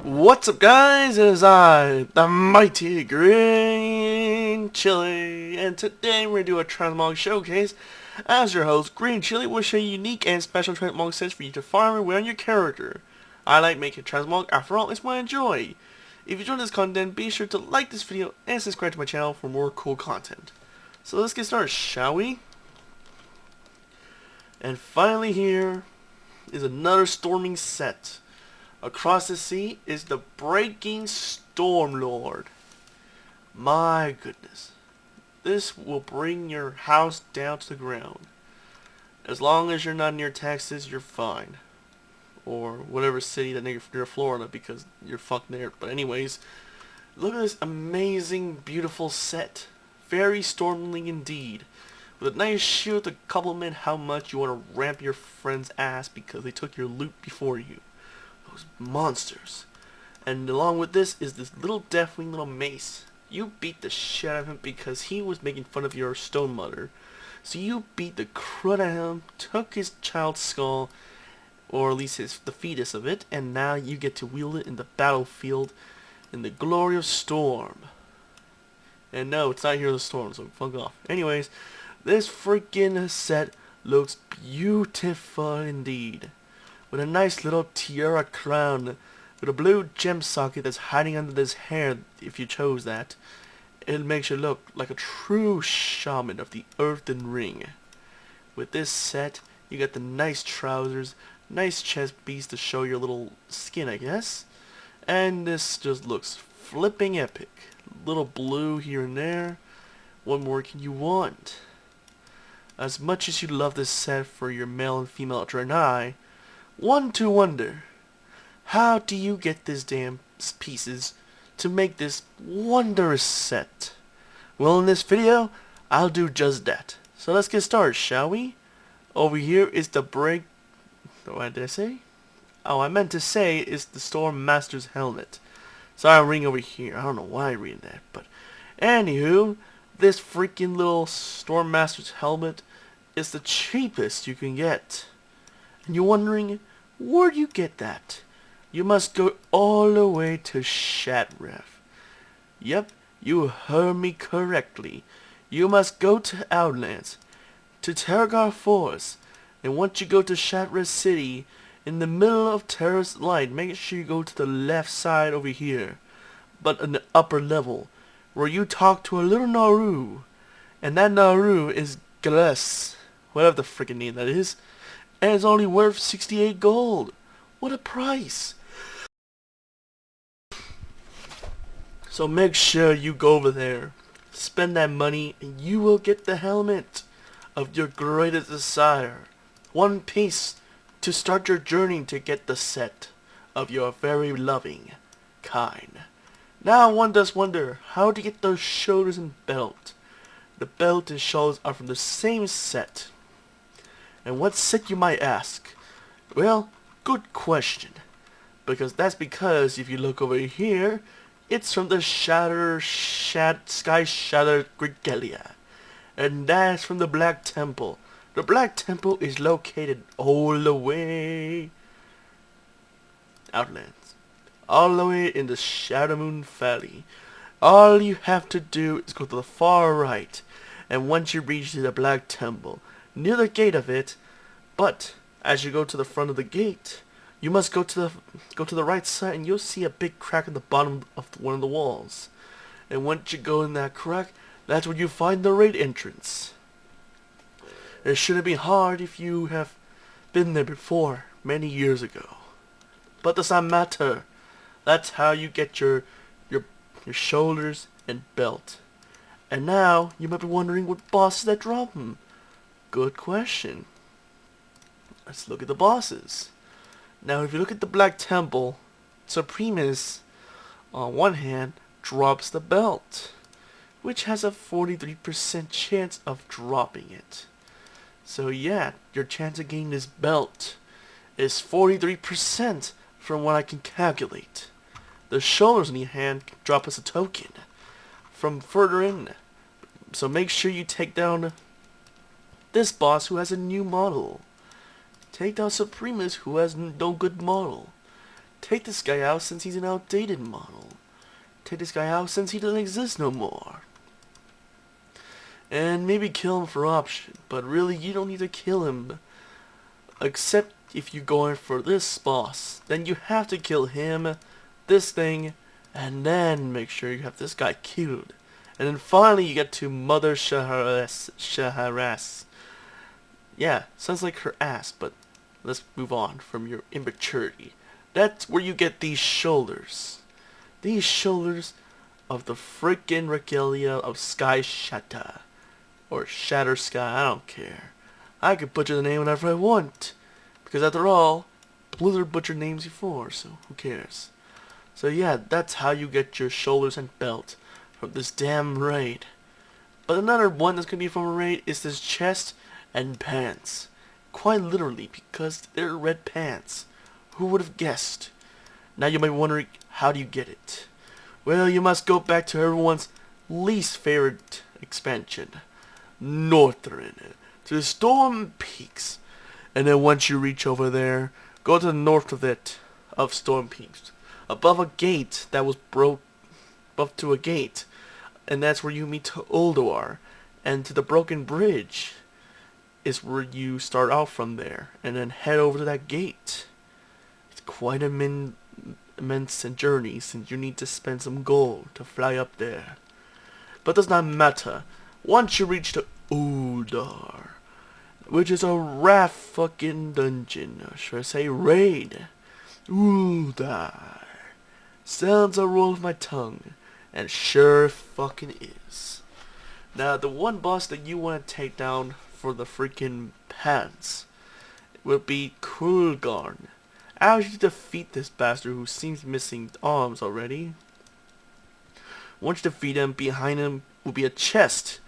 What's up, guys? It is I, the mighty Greenchili, and today we're going to do a Transmog showcase. As your host, Greenchili will show you unique and special Transmog sets for you to farm and wear on your character. I like making Transmog, after all, it's what I enjoy. If you enjoy this content, be sure to like this video and subscribe to my channel for more cool content. So let's get started, shall we? And finally here is another storming set. Across the sea is the breaking Stormlord. My goodness. This will bring your house down to the ground. As long as you're not near Texas, you're fine. Or whatever city that near Florida, because you're fucked there. But anyways, look at this amazing, beautiful set. Very stormling indeed. With a nice shield to compliment how much you want to ramp your friend's ass because they took your loot before you. Those monsters. And along with this is this little deathwing little mace. You beat the shit out of him because he was making fun of your stone mother. So you beat the crud out of him, took his child's skull, or at least the fetus of it, and now you get to wield it in the battlefield in the glory of storm. And no, it's not Hero of the Storm, so fuck off. Anyways, this freaking set looks beautiful indeed. With a nice little tiara crown, with a blue gem socket that's hiding under this hair if you chose that. It makes you look like a true shaman of the earthen ring. With this set, you got the nice trousers, nice chest piece to show your little skin, I guess. And this just looks flipping epic. Little blue here and there. What more can you want? As much as you love this set for your male and female Draenei, one to wonder, how do you get these damn pieces to make this wondrous set? Well, in this video, I'll do just that. So let's get started, shall we? Over here is the break... What did I say? Oh, I meant to say is the Storm Master's helmet. Sorry, I'm reading over here. I don't know why I'm reading that, but... Anywho, this freaking little Storm Master's helmet is the cheapest you can get. And you're wondering, where do you get that? You must go all the way to Shattrath. Yep, you heard me correctly. You must go to Outlands, to Terragar Forest, and once you go to Shattrath City, in the middle of Terra's Light, make sure you go to the left side over here, but in the upper level, where you talk to a little Naru, and that Naru is Gless, whatever the freaking name that is. And it's only worth 68 gold. What a price. So make sure you go over there, spend that money, and you will get the helmet of your greatest desire. One piece to start your journey to get the set of your very loving kind. Now one does wonder how to get those shoulders and belt. The belt and shoulders are from the same set. And what set, you might ask? Well, good question. Because if you look over here, it's from the Sky Shatter Greenchili. And that's from the Black Temple. The Black Temple is located all the way Outlands. All the way in the Shadowmoon Valley. All you have to do is go to the far right. And once you reach the Black Temple, near the gate of it, but as you go to the front of the gate, you must go to the right side, and you'll see a big crack in the bottom of one of the walls. And once you go in that crack, that's where you find the raid entrance. It shouldn't be hard if you have been there before, many years ago. But does not matter. That's how you get your shoulders and belt. And now you might be wondering what bosses that drop them. Good question. Let's look at the bosses. Now if you look at the Black Temple, Supremus, on one hand, drops the belt, which has a 43% chance of dropping it. So yeah, your chance of getting this belt is 43% from what I can calculate. The shoulders on the hand drop us a token from further in. So make sure you take down this boss who has a new model. Take down Supremus who has no good model. Take this guy out since he's an outdated model. Take this guy out since he doesn't exist no more. And maybe kill him for option, but really you don't need to kill him. Except if you're going for this boss, then you have to kill him, this thing, and then make sure you have this guy killed. And then finally you get to Mother Shaharas. Yeah, sounds like her ass, but let's move on from your immaturity. That's where you get these shoulders. These shoulders of the freaking regalia of Sky Shatter. Or Shatter Sky, I don't care. I could butcher the name whenever I want. Because after all, Blizzard butchered names before, so who cares? So yeah, that's how you get your shoulders and belt from this damn raid. But another one that's going to be from a raid is this chest and pants. Quite literally, because they're red pants. Who would have guessed? Now you might be wondering, how do you get it? Well, you must go back to everyone's least favorite expansion. Northern, to the Storm Peaks. And then once you reach over there, go to the north of it, of Storm Peaks. Above a gate that was up to a gate. And that's where you meet Ulduar. And to the broken bridge is where you start out from there. And then head over to that gate. It's quite an immense journey since you need to spend some gold to fly up there. But it does not matter. Once you reach the Ulduar, which is a raft fucking dungeon, or should I say raid. Ulduar. Sounds a roll of my tongue. And sure fucking is. Now the one boss that you want to take down for the freaking pants will be Kulgarn. As you defeat this bastard who seems missing arms already. Once you defeat him, behind him will be a chest.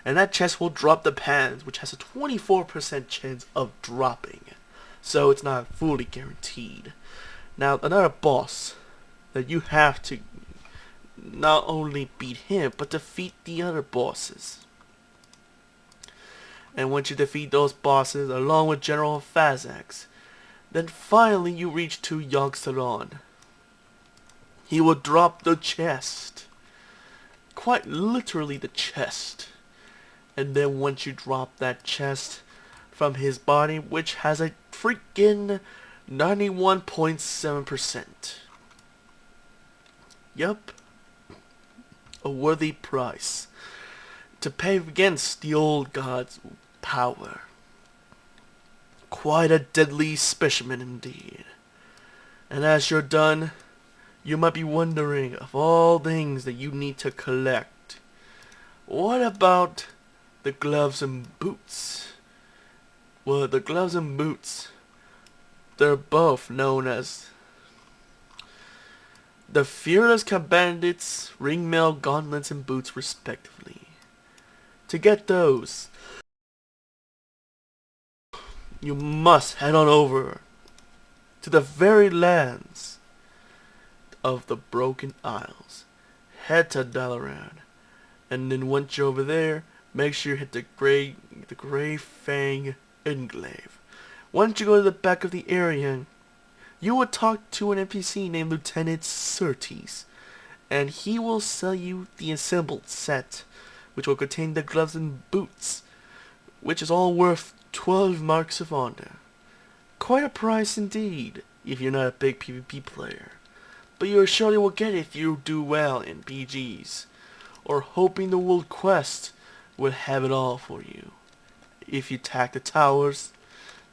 And that chest will drop the pants, which has a 24% chance of dropping. So it's not fully guaranteed. Now another boss that you have to not only beat him, but defeat the other bosses. And once you defeat those bosses, along with General Fazax, then finally you reach to Yogg-Saron. He will drop the chest. Quite literally the chest. And then once you drop that chest from his body, which has a freaking 91.7%. Yup. A worthy price to pay against the old god's power. Quite a deadly specimen indeed. And as you're done, you might be wondering of all things that you need to collect. What about the gloves and boots? Well, the gloves and boots, they're both known as the Fearless Bandits, Ringmail, Gauntlets, and Boots respectively. To get those, you must head on over to the very lands of the Broken Isles. Head to Dalaran, and then once you're over there, make sure you hit the Grey Fang Enclave. Once you go to the back of the area, you will talk to an NPC named Lieutenant Surtees, and he will sell you the assembled set, which will contain the gloves and boots, which is all worth 12 marks of honor. Quite a price indeed, if you're not a big PvP player. But you surely will get it if you do well in BGs, or hoping the World Quest will have it all for you, if you attack the towers.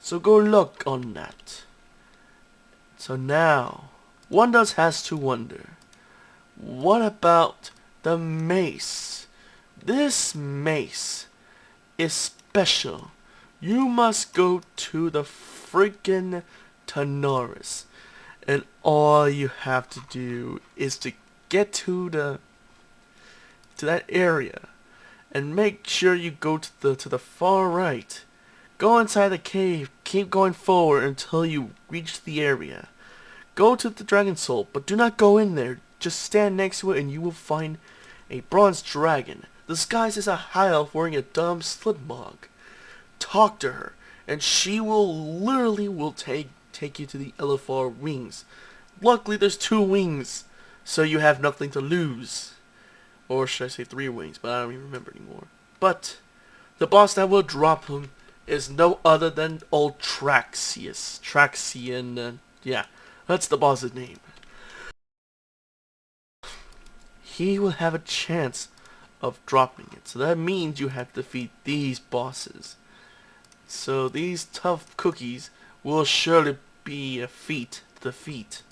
So go look on that. So now, one has to wonder, what about the mace? This mace is special. You must go to the freaking Tanaris, and all you have to do is to get to that area, and make sure you go to the far right. Go inside the cave, keep going forward until you reach the area. Go to the Dragon Soul, but do not go in there. Just stand next to it and you will find a bronze dragon, disguised as a high elf wearing a dumb Slitmog. talk to her, and she will literally take you to the LFR wings. Luckily, there's 2 wings, so you have nothing to lose. Or should I say 3 wings, but I don't even remember anymore. But the boss that will drop him is no other than old Traxius. Traxian, yeah, that's the boss's name. He will have a chance of dropping it, so that means you have to defeat these bosses. So these tough cookies will surely be a feat to defeat.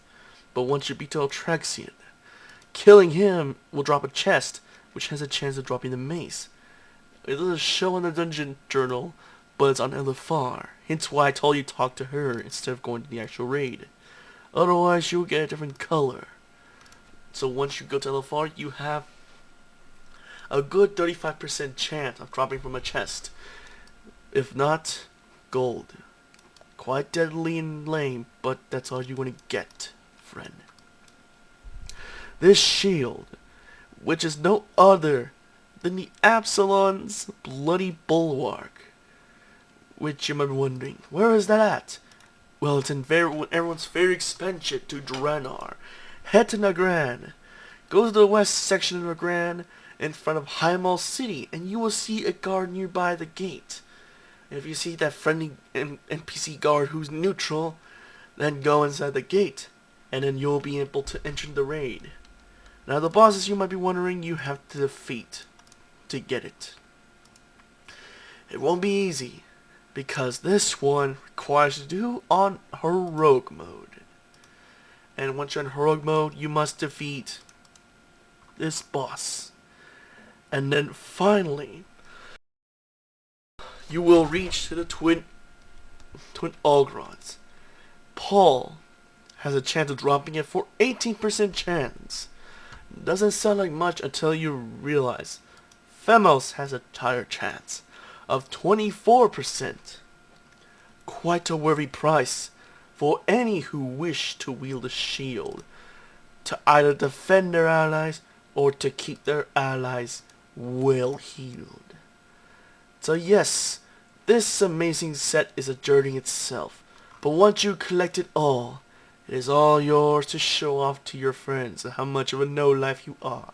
But once you beat old Traxian, killing him will drop a chest, which has a chance of dropping the mace. It doesn't show in the dungeon journal, but it's on LFR. Hence why I told you to talk to her instead of going to the actual raid. Otherwise, you'll get a different color. So once you go to LFR, you have a good 35% chance of dropping from a chest. If not, gold. Quite deadly and lame, but that's all you're going to get, friend. This shield, which is no other than the Absalon's bloody bulwark. Which you might be wondering, where is that at? Well, it's in everyone's favorite expansion to Draenei. Head to Nagran. Go to the west section of Nagran in front of Highmall City, and you will see a guard nearby the gate. And if you see that friendly NPC guard who's neutral, then go inside the gate, and then you'll be able to enter the raid. Now the bosses you might be wondering you have to defeat to get it. It won't be easy, because this one requires you to do on heroic mode. And once you're in heroic mode, you must defeat this boss. And then finally, you will reach to the twin Algrons. Paul has a chance of dropping it for 18% chance. Doesn't sound like much until you realize Femos has a higher chance of 24%. Quite a worthy price for any who wish to wield a shield, to either defend their allies or to keep their allies well healed. So yes, this amazing set is a journey itself, but once you collect it all, it is all yours to show off to your friends how much of a no-life you are.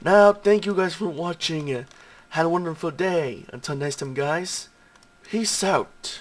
Now, thank you guys for watching. Had a wonderful day. Until next time, guys. Peace out.